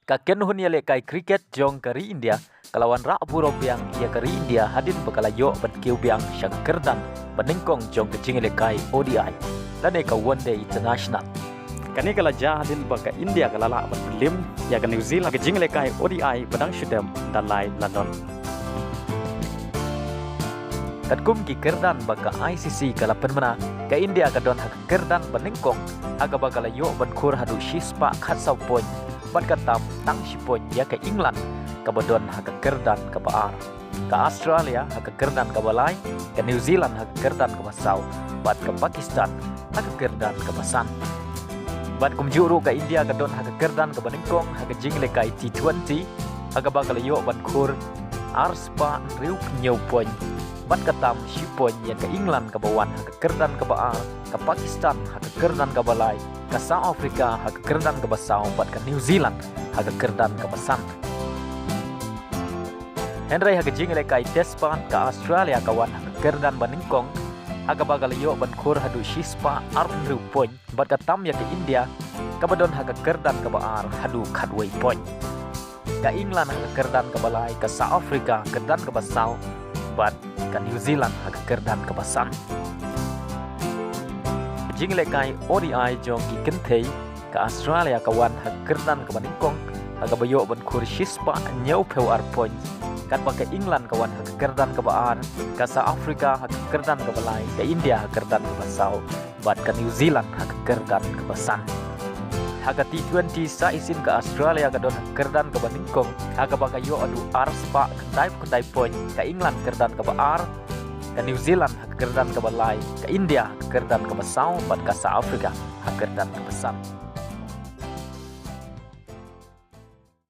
Ka ken hun ya le kai cricket jong kari India kalawan ra buro biang ia kari India hadin bakala yo ban kiu biang syang kerdan beningkong jong kecing le kai ODI lane ka one day international kani kala ja hadin baka India kala la ban lim ya ka New Zealand kecing le kai ODI badang shudam dalai London kat kum ki kerdan baka ICC kala penmana ka India ka don hak kerdan beningkong aga bakala yo ban kur hadu shispa khat saw point ban katam tang sipon ya ke England ka badon hak kerdan ka baar ka Australia hak kerdan ka balai ka New Zealand hak kerdan ka basau bat ka Pakistan hak kerdan ka basan bat kum juru ka India ka don hak kerdan ka beningkong hak jingle kai T20 hak bakal yo ban kur arspa riuk nyau pon bat katam sipon ya ke England ka bawan hak kerdan ka baar ka Pakistan hak kerdan ka balai ka South Africa hak kerdan ka basau bat ka New Zealand hak kerdan ka basan Henry hak jingle kai Despan ka Australia kawan hak kerdan beningkong hak bakal yo ban kur hadu shispa arru pon bat katam ya ke India ka badon hak kerdan ka baar hadu khatway pon ka England hak kerdan ka balai ka South Africa kerdan ka basau bat ka New Zealand hak kerdan ka basan jingle kai ODI jong ki kentei ka Australia kawan hak kerdan ka beningkong hak bayo ban kur shispa nyau peu arpon kat baka England kawan hak kerdan ka baar ka South Africa hak kerdan ka balai ka India hak kerdan ka basau bat ka New Zealand hak kerdan ka basan hak T20 sa isin ka Australia ka don hak kerdan ka beningkong hak baka yo adu arspa kedai pon ka England kerdan ka baar ka New Zealand hak kerdan ka balai ka India hak kerdan ka basau bat ka South Africa hak kerdan ka basan